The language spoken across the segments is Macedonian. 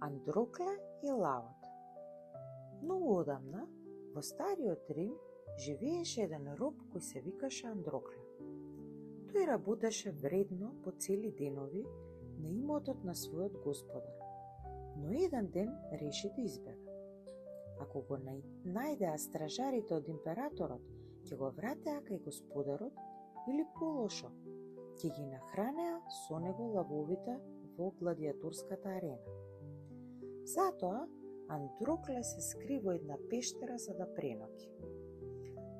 Андрокле и лавот. Многу одамна, во стариот Рим, живееше еден роб кој се викаше Андрокле. Тој работеше вредно по цели денови на имотот на својот господар, но еден ден реши да избега. Ако го најдеа стражарите од императорот, ќе го вратеа кај господарот или полошо, ќе ги нахранеа со него лавовите во гладиаторската арена. Затоа Андрокле се скри во една пештера за да преноќи.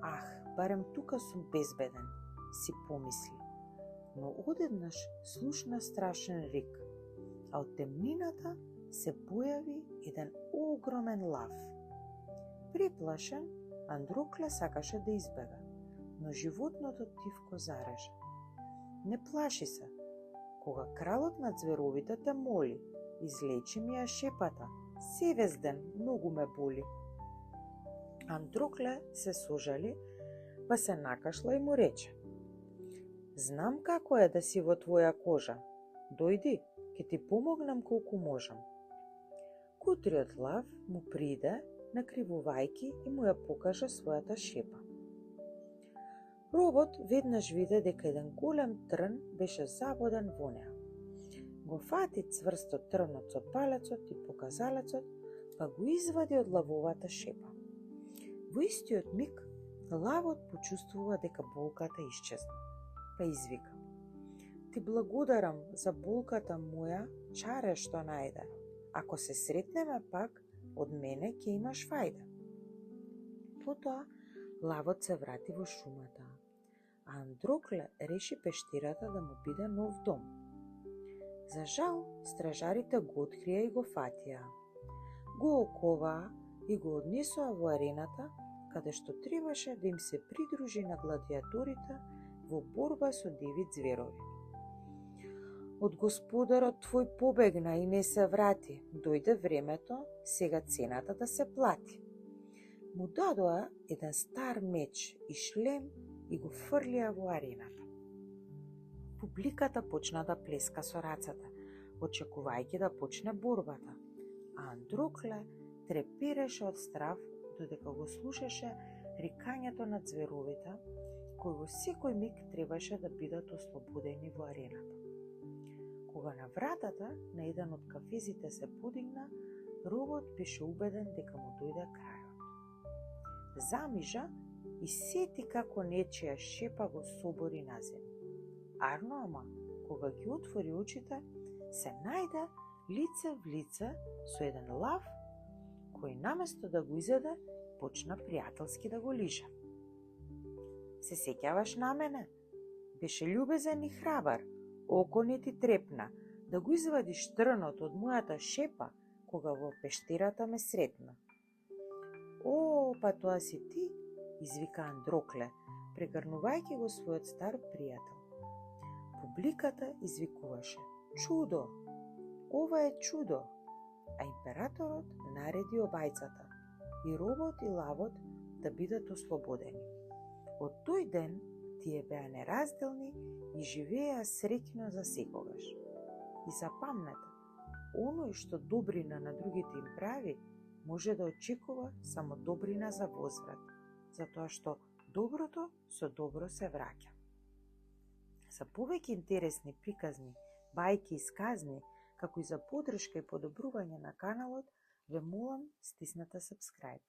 Ах, барем тука сум безбеден, си помисли, но одеднаш слушна страшен рик, а од темнината се појави еден огромен лав. Преплашен, Андрокле сакаше да избега, но животното тивко зареше. Не плаши се, кога кралот на ѕверовите те моли, излечи ми ја шепата, севес ден многу ме боли. Андрокле се сожали, па се накашла и му рече: знам како е да си во твоја кожа, дојди, ќе ти помогнам колку можам. Кутриот лав му приде, накривувајки и му ја покажа својата шепа. Робот веднаш виде дека еден голем трн беше забоден во неа. Го фати цврсто трнот со палецот и показалецот, па го извади од лавовата шепа. Во истиот миг, лавот почувствува дека болката исчезна, па извика: ти благодарам за болката моја, чаре што најде. Ако се сретнеме пак, од мене ќе имаш фајда. Потоа, лавот се врати во шумата, а Андрокле реши пештирата да му биде нов дом. За жал, стражарите го открија и го фатија. Го оковаа и го однесоа во арената, каде што требаше да им се придружи на гладиаторите во борба со диви ѕверови. Од господарот твој побегна и не се врати, дојде времето, сега цената да се плати. Му дадоа еден стар меч и шлем и го фрлија во арената. Публиката почна да плеска со рацете, очекувајќи да почне борбата, а Андрокле трепереше од страв додека го слушаше рикањето на ѕверовите, кои во секој миг требаше да бидат ослободени во арената. Кога на вратата на еден од кафезите се подигна, робот беше убеден дека му дојде крајот. Замижа и сети како нечија шепа го собори на земја. Арно ама, кога ги отвори очите, се најде лице в лице со еден лав, кој наместо да го изеде, почна пријателски да го лиже. Се сеќаваш на мене? Беше љубезен и храбар, око не ти трепна, да го извадиш трнот од мојата шепа, кога во пештирата ме сретна. О, па тоа си ти, извика Андрокле, прегрнувајќи го својот стар пријател. Публиката извикуваше: чудо! Ова е чудо! А императорот нареди обајцата, и робот и лавот да бидат ослободени. Од тој ден тие беа неразделни и живееа среќно за секогаш. И запамнете, оној што добрина на другите им прави, може да очекува само добрина за возврат, затоа што доброто со добро се враќа. За повеќе интересни приказни, бајки и сказни, како и за поддршка и подобрување на каналот, ве молам стиснете subscribe.